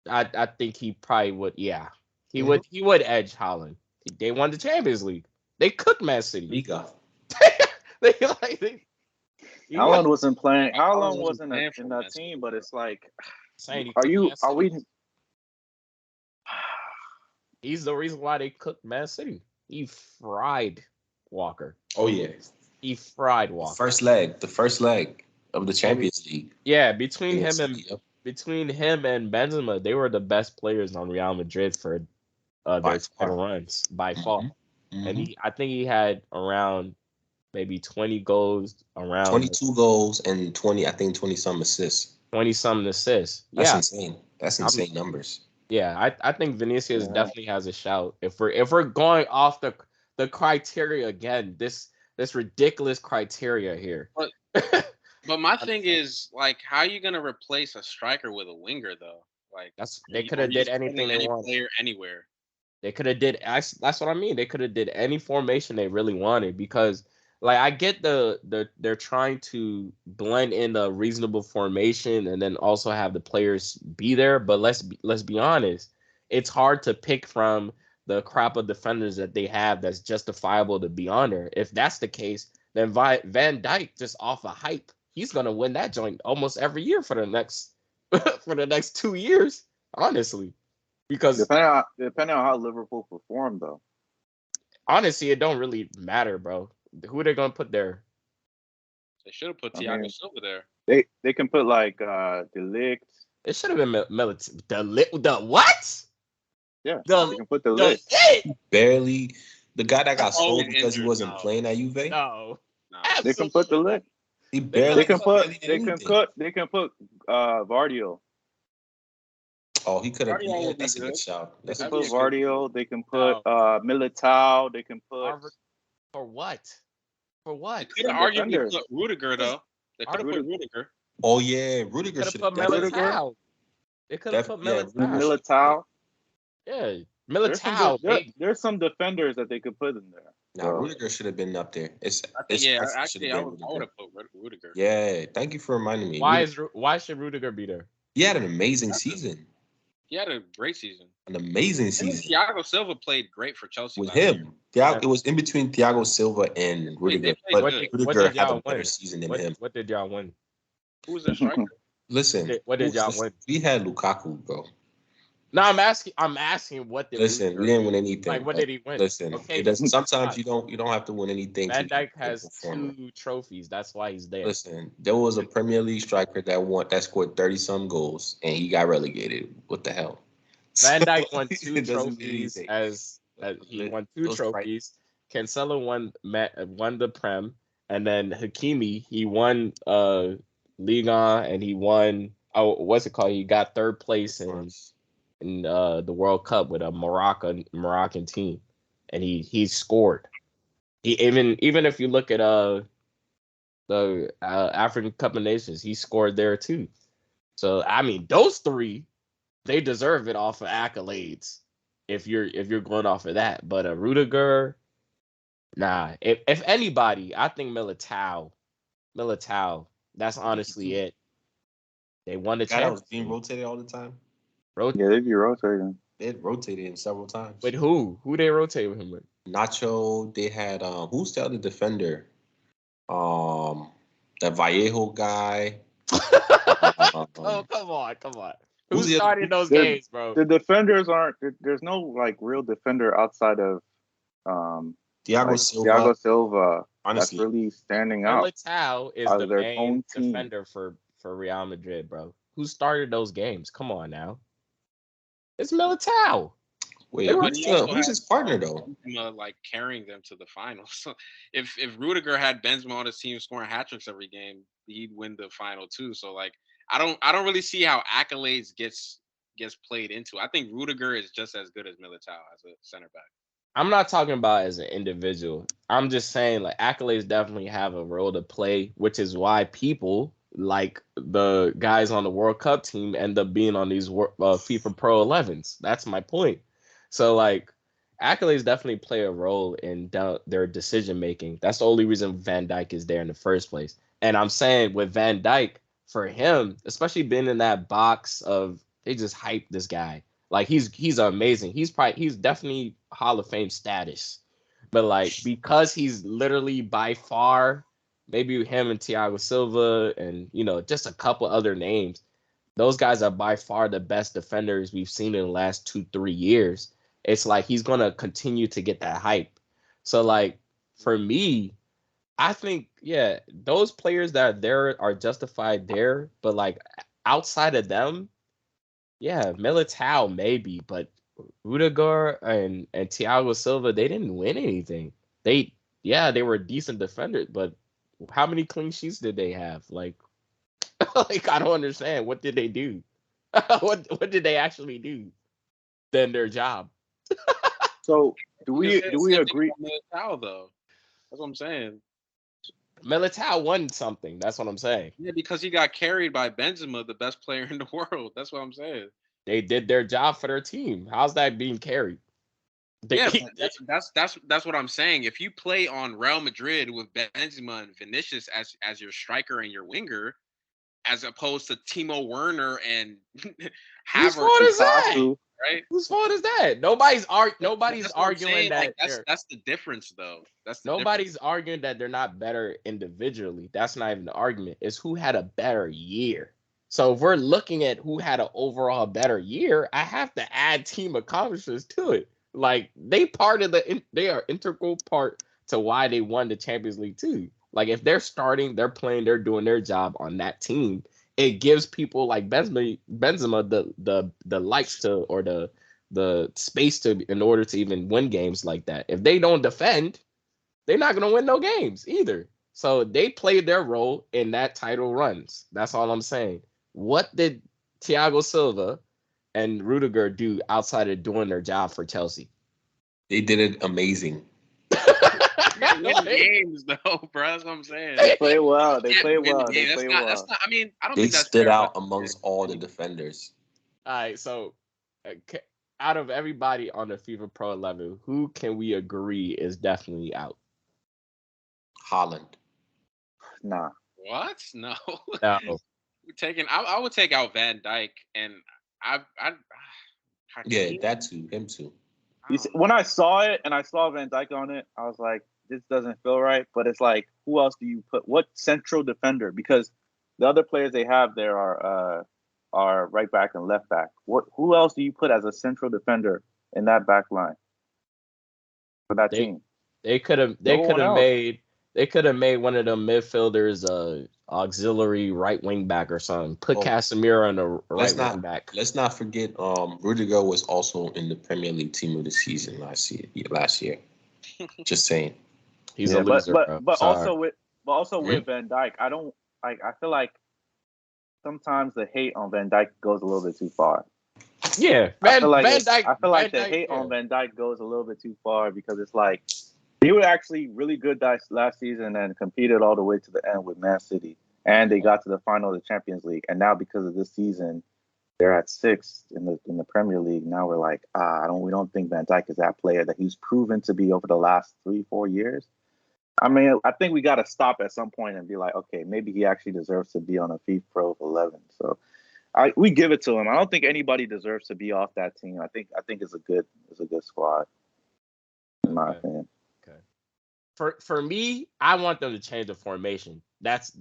I think he probably would. Yeah, he would edge Holland. They won the Champions League. They cooked Man City. Liga. they like they, he Haaland won. wasn't playing. Haaland Haaland wasn't wasn't playing in for that Man team, City, but bro. it's like, Saying he are cooked you? Man Are City. we? He's the reason why they cooked Man City. He fried Walker. Oh yeah. He fried Walker. The first leg of the Champions League. Yeah, between him Against and City, yep. Benzema, they were the best players on Real Madrid for By their far. title runs by far. Mhm. And I think he had around maybe 20 goals, around 22 goals and 20 some assists. 20 something assists. That's Yeah, insane. That's insane numbers. yeah. I think Vinicius Yeah. definitely has a shout. If we're going off the criteria again, this ridiculous criteria here. But my thing is, like, how are you gonna replace a striker with a winger though? Like, They could are have you did just anything putting they any wanted. player anywhere. They could have did. That's what I mean. They could have did any formation they really wanted because, like, I get they're trying to blend in a reasonable formation and then also have the players be there. But let's be honest, it's hard to pick from the crop of defenders that they have that's justifiable to be on there. If that's the case, then Van Dijk just off a hype, he's gonna win that joint almost every year for the next for the next 2 years, honestly. Because Depending on how Liverpool perform, though. honestly, it don't really matter, bro. Who they gonna put there? They should have put I Thiago mean, Silva there. They can put like De Ligt. It should have been military. The what? Yeah, The they can put De the Ligt. lit? Barely. The guy that got He's always sold because he injured. wasn't No. playing at Juve. No. No. They can put De Absolutely. Ligt. He They barely. could've put- barely did anything. They can put Vardio. Oh, he could have. Guardiola Yeah, would be that's a good good. shout. They That's can a put good That'd be a Vardio. They can put No. Militao. They can put For what? For They what? could have Some arguably defenders. put Rudiger though. They could have put Rudiger. Oh yeah, Rudiger Could have should put have definitely. Militao. They could have put Yeah, Militao. Rudiger should- Militao. Yeah, There's Militao. there's some defenders that they could put in there. Nah, So, Rudiger should have been up there. It's Yeah, actually actually, should I have would been Rudiger. have put Rudiger. Yeah, thank you for reminding me. Why should Rudiger be there? He had an amazing season. He had a great season. An amazing Him and season Thiago Silva played great for Chelsea with last year. him. It was in between Thiago Silva and Rudiger, played but good. Rudiger did had y'all a better win? season than What, him. what did y'all win? Who was their striker? Listen, What did y'all win? We had Lukaku, bro. No, I'm asking what did Listen, Rudiger we didn't win? win anything. Like, what did he win? Listen, Okay, it doesn't. Sometimes you don't have to win anything. Van to be Dijk a good has performer. 2 trophies. That's why he's there. Listen, there was a Premier League striker that scored 30-some goals and he got relegated. What the hell? Van Dijk won 2 It doesn't mean trophies anything. as he won 2 Those right- trophies. Cancelo won the Prem, and then Hakimi he won Liga and he won what's it called? He got 3rd place in the World Cup with a Moroccan team, and he scored. He even if you look at the African Cup of Nations, he scored there too. So I mean, those 3, they deserve it off of accolades. If you're going off of that, but Rudiger, nah. If anybody, I think Militao. That's honestly it. They won the guy that was Champions being League. rotated all the time. yeah, they'd be rotating. They had rotated him several times. With who? Who they rotate with him with? Nacho, they had who's the other defender? That Vallejo guy. Oh, come on. Who's Who's the other- starting those the- games, bro? The defenders aren't. There's no like real defender outside of Thiago like Silva. Thiago Silva. Honestly, That's really standing out. Militao is out the of their main own team. defender for Real Madrid, bro. Who started those games? Come on now. It's Militao. wait, They were- who's his partner though? Benzema, like carrying them to the finals. So if Rudiger had Benzema on his team scoring hat tricks every game, he'd win the final too. So like I don't really see how accolades gets played into. I think Rudiger is just as good as Militao as a center back. I'm not talking about as an individual. I'm just saying like accolades definitely have a role to play, which is why people like the guys on the World Cup team end up being on these FIFA Pro 11s. That's my point. So like accolades definitely play a role in their decision making. That's the only reason Van Dijk is there in the first place. And I'm saying with Van Dijk, for him, especially being in that box of they just hype this guy. Like he's amazing. He's definitely Hall of Fame status. But like because he's literally by far maybe him and Thiago Silva and just a couple other names. Those guys are by far the best defenders we've seen in the last 2-3 years. It's like he's gonna continue to get that hype. So like for me, I think those players that are there are justified there, but like outside of them, Militao maybe, but Rudiger and Thiago Silva, they didn't win anything. They were decent defenders, but how many clean sheets did they have? Like like I don't understand. What did they do? what did they actually do? Then their job. So do we agree? Militao, though. That's what I'm saying. Militao won something. That's what I'm saying. Yeah, because he got carried by Benzema, the best player in the world. That's what I'm saying. They did their job for their team. How's that being carried? That's what I'm saying. If you play on Real Madrid with Benzema and Vinicius as your striker and your winger, as opposed to Timo Werner and Whose fault is that? Right? Whose fault is that? Nobody's arguing that. Like, that's the difference, though. Nobody's arguing that they're not better individually. That's not even the argument. It's who had a better year. So if we're looking at who had an overall better year, I have to add team accomplishments to it. Like they are integral part to why they won the Champions League too. Like if they're starting, they're playing, they're doing their job on that team. It gives people like Benzema the likes to or the space to in order to even win games like that. If they don't defend, they're not gonna win no games either. So they played their role in that title runs. That's all I'm saying. What did Thiago Silva and Rudiger do outside of doing their job for Chelsea? They did it amazing. No games though, bro. That's what I'm saying. They play well. They play That's well. That's not. I mean, I don't They think that's stood fair, out but- amongst all the defenders. All right, so out of everybody on the FIFA Pro 11, who can we agree is definitely out? Haaland. Nah. What? No. No. I would take out Van Dijk and Yeah, that too. Him too. When I saw it and I saw Van Dijk on it, I was like, this doesn't feel right. But it's like, who else do you put? What central defender? Because the other players they have there are right back and left back. Who else do you put as a central defender in that back line for that team? They could have made one of them midfielders auxiliary right wing back or something. Put Casemiro on the right wing back. Let's not forget Rudiger was also in the Premier League team of the season last year. Just saying. He's a loser, but also with Van Dijk, I feel like sometimes the hate on Van Dijk goes a little bit too far. Yeah, I feel like the hate on Van Dijk goes a little bit too far because it's like he was actually really good last season and competed all the way to the end with Man City, and they got to the final of the Champions League. And now because of this season, they're at 6th in the Premier League. Now we're like, we don't think Van Dijk is that player that he's proven to be over the last 3-4 years. I mean, I think we got to stop at some point and be like, okay, maybe he actually deserves to be on a FIFA Pro 11. So we give it to him. I don't think anybody deserves to be off that team. I think it's a good squad, in my opinion. Okay. For me, I want them to change the formation. That's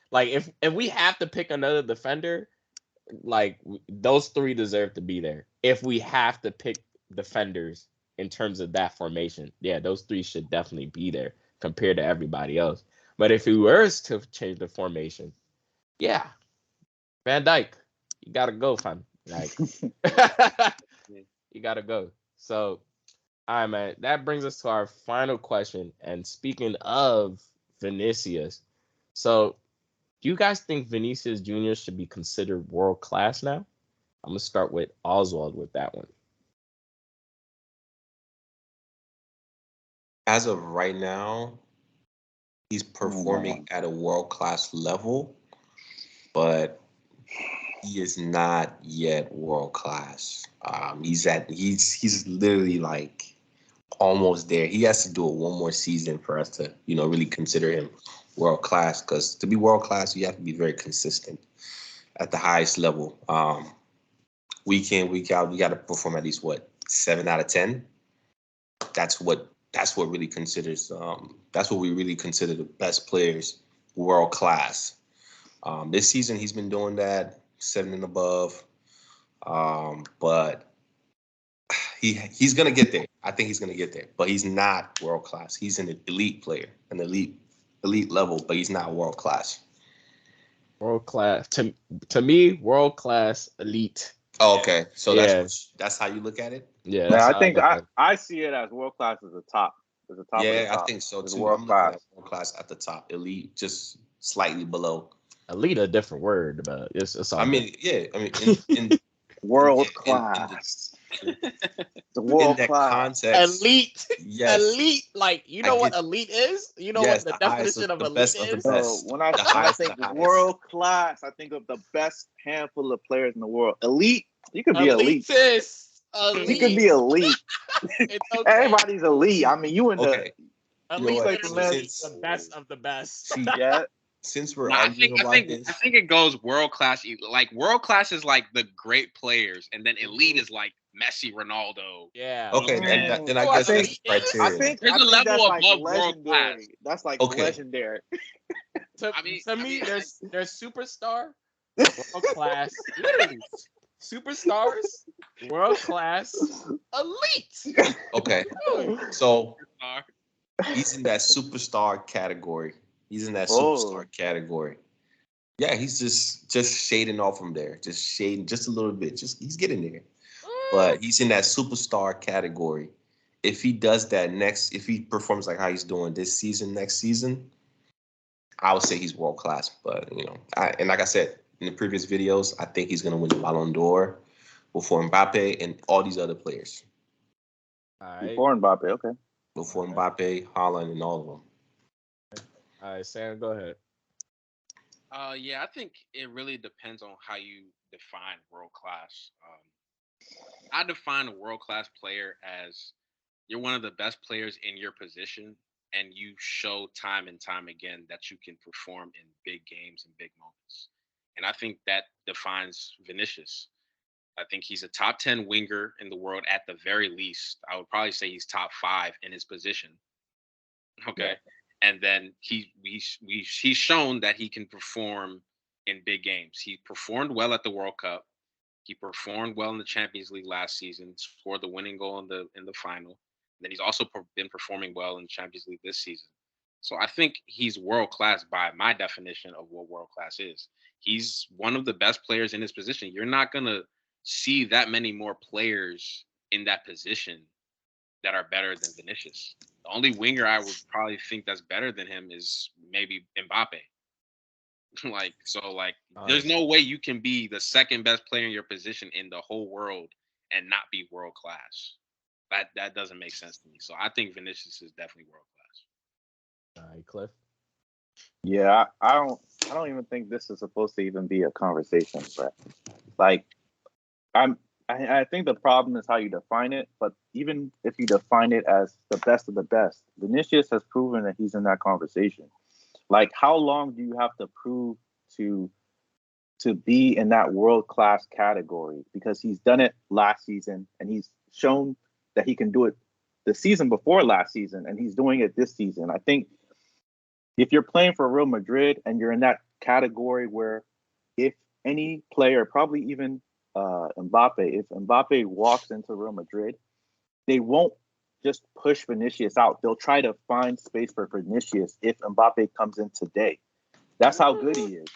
like if we have to pick another defender, like those 3 deserve to be there. If we have to pick defenders in terms of that formation, those 3 should definitely be there compared to everybody else. But if we were to change the formation, Van Dijk, you gotta go, fam. Like, you gotta go. So, all right, man. That brings us to our final question. And speaking of Vinicius, so do you guys think Vinicius Jr. should be considered world class now? I'm gonna start with Oswald with that one. As of right now, he's performing at a world-class level, but he is not yet world-class. He's literally like almost there. He has to do it one more season for us to, really consider him world-class, because to be world-class, you have to be very consistent. at the highest level. Week in, week out, we got to perform at least 7 out of 10. That's what really considers. That's what we really consider the best players, world class. This season, he's been doing that 7 and above. But he's gonna get there. I think he's gonna get there, but he's not world class. He's an elite player, an elite level, but he's not world class. World class to me, world class, elite. Oh, okay, so Yeah. that's how you look at it. Yeah, Man, that's I how think look at it. I see it as world class as the top. As the top of the Yeah, I top. think so It's too. world I'm looking class. at world class at the top, elite just slightly below. Elite a different word, but it's all I good. mean, yeah, I mean, in World in class. the The world that class. context, Elite. yes, Elite. Like, you know I what get- elite is? You know yes, what the the highest definition of the elite best of the is? best. When I The highest of think the highest. world class, I think of the best handful of players in the world. Elite, you could be elite. Elitist. You could Elite. be elite. It's okay. Everybody's elite. I mean, you in the Okay, you know Elite what? like, literally man. means the best of the best. See, yeah. since we're No, I arguing think I about think this, I think it goes world class. Like world class is like the great players, and then elite is like Messi, Ronaldo. Yeah. okay, Okay. then I You know guess what that's elite the is? criteria. There's a think level that's like above world class. legendary. That's like Okay. legendary. To me, there's superstar, world class, literally superstars, world class, elite. Okay, Oh, so he's in that superstar category. He's in that superstar category. Yeah, he's just shading off from there, just shading just a little bit. Just he's getting there, but he's in that superstar category. If he does that if he performs like how he's doing this season, next season, I would say he's world class. But and like I said in the previous videos, I think he's gonna win the Ballon d'Or before Mbappe and all these other players. all right. Before Mbappe, okay. Before Mbappe, Haaland, and all of them. All right, Sam, go ahead. Yeah, I think it really depends on how you define world class. I define a world class player as you're one of the best players in your position, and you show time and time again that you can perform in big games and big moments. And I think that defines Vinicius. I think he's a top 10 winger in the world at the very least. I would probably say he's top 5 in his position. Okay. Yeah. And then he's shown that he can perform in big games. He performed well at the World Cup. He performed well in the Champions League last season, scored the winning goal in the final. And then he's also been performing well in the Champions League this season. So I think he's world class by my definition of what world class is. He's one of the best players in his position. You're not going to see that many more players in that position that are better than Vinicius. The only winger I would probably think that's better than him is maybe Mbappe. There's no way you can be the second best player in your position in the whole world and not be world class. That doesn't make sense to me. So I think Vinicius is definitely world class. All right, Cliff. Yeah, I don't even think this is supposed to even be a conversation, but like I think the problem is how you define it, but even if you define it as the best of the best, Vinicius has proven that he's in that conversation. Like, how long do you have to prove to be in that world-class category? Because he's done it last season, and he's shown that he can do it the season before last season, and he's doing it this season. I think if you're playing for Real Madrid and you're in that category where if any player, probably even Mbappe, if Mbappe walks into Real Madrid, they won't just push Vinicius out. They'll try to find space for Vinicius if Mbappe comes in today. That's how good he is.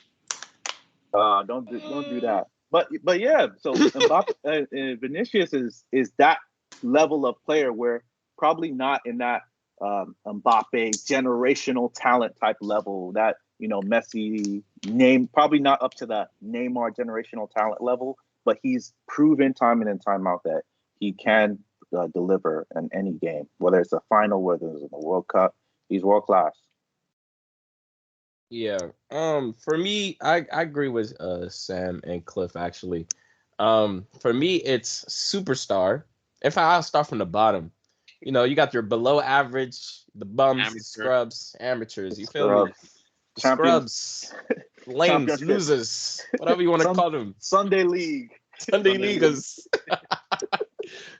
Don't do that. But yeah, so Mbappe, Vinicius is that level of player where probably not in that Mbappe generational talent type level that Messi probably not up to the Neymar generational talent level, but he's proven time in and time out that he can deliver in any game, whether it's a final, whether it's in the World Cup. He's world class. Yeah. For me, I agree with Sam and Cliff actually. For me, it's superstar. I'll start from the bottom. You got your below average, the bums, the scrubs, amateurs. You feel me? Champions, scrubs, lames, championship, losers, whatever you want to call them. Sunday League. Sunday leaguers.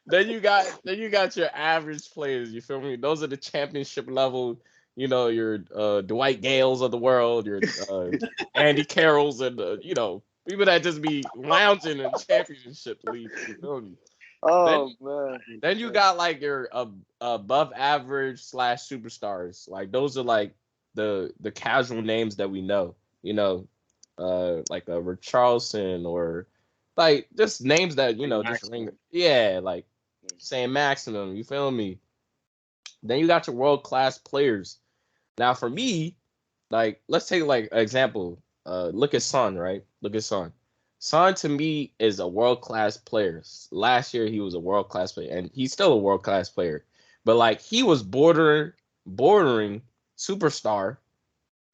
Then you got your average players. You feel me? Those are the championship level. You know, your Dwight Gales of the world, your Andy Carrolls, and people that just be lounging in championship league. You feel me? Oh Then man. then you got like your above average / superstars. Like those are like the casual names that we know. You know, like a Richarlison or like just names that just ring. Yeah, like saying maximum. You feel me? Then you got your world class players. Now for me, like let's take like an example. Look at Son, right? Look at Son. Son to me is a world class player. Last year he was a world class player, and he's still a world class player. But like he was bordering superstar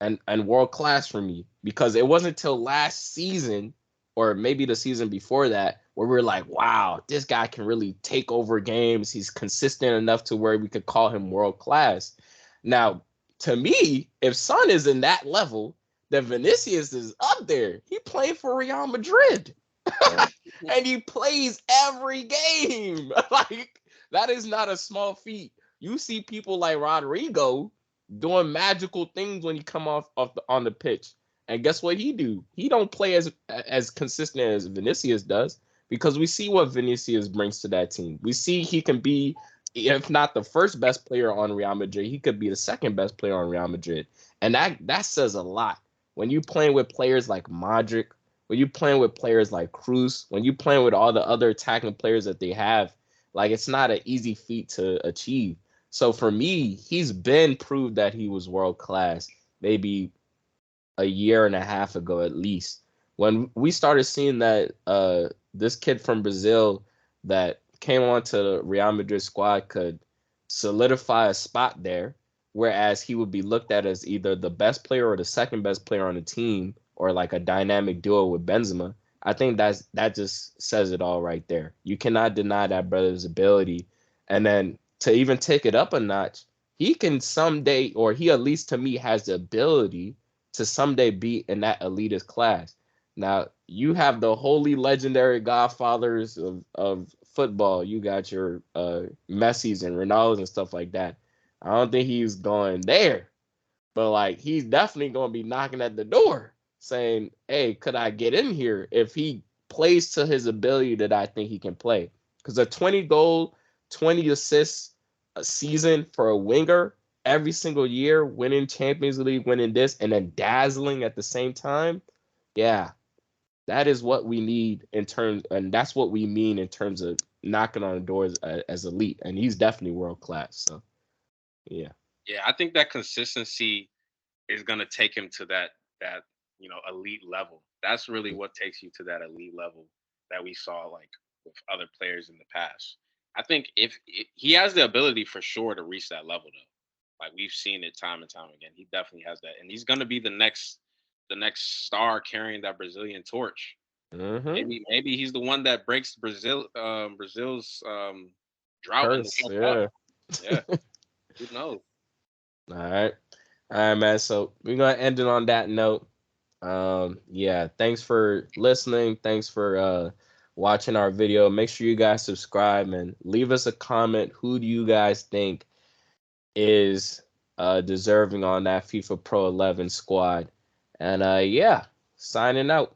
and world class for me because it wasn't till last season or maybe the season before that where we are like, wow, this guy can really take over games. He's consistent enough to where we could call him world class. Now, to me, if Son is in that level, then Vinicius is up there. He played for Real Madrid. And he plays every game. Like, that is not a small feat. You see people like Rodrigo doing magical things when he come on the pitch. And guess what he do? He don't play as consistent as Vinicius does because we see what Vinicius brings to that team. We see he can be, if not the first best player on Real Madrid, he could be the second best player on Real Madrid. And that says a lot. When you playing with players like Modric, when you playing with players like Cruz, when you playing with all the other attacking players that they have, like it's not an easy feat to achieve. So for me, he's been proved that he was world class maybe a year and a half ago at least. When we started seeing that this kid from Brazil that came onto the Real Madrid squad could solidify a spot there, whereas he would be looked at as either the best player or the second best player on the team or like a dynamic duo with Benzema. I think that just says it all right there. You cannot deny that brother's ability. And then to even take it up a notch, he can someday, or he at least to me has the ability to someday be in that elitist class. Now, you have the holy legendary godfathers of football. You got your Messis and Ronaldos and stuff like that. I don't think he's going there. But like he's definitely going to be knocking at the door saying, "Hey, could I get in here?" if he plays to his ability that I think he can play. Cuz a 20 goal, 20 assists a season for a winger every single year, winning Champions League, winning this and then dazzling at the same time. Yeah. That is what we need in terms, and that's what we mean in terms of knocking on the doors as elite. And he's definitely world class. So, yeah. Yeah, I think that consistency is gonna take him to that elite level. That's really what takes you to that elite level that we saw like with other players in the past. I think if he has the ability for sure to reach that level though. Like we've seen it time and time again. He definitely has that. And he's gonna be the next star carrying that Brazilian torch. Mm-hmm. Maybe he's the one that breaks Brazil's drought in the Curse. World Yeah. Cup. Yeah, who knows? All right. All right, man. So we're gonna end it on that note. Yeah, thanks for listening. Thanks for watching our video. Make sure you guys subscribe and leave us a comment. Who do you guys think is deserving on that FIFA Pro 11 squad? And yeah, signing out.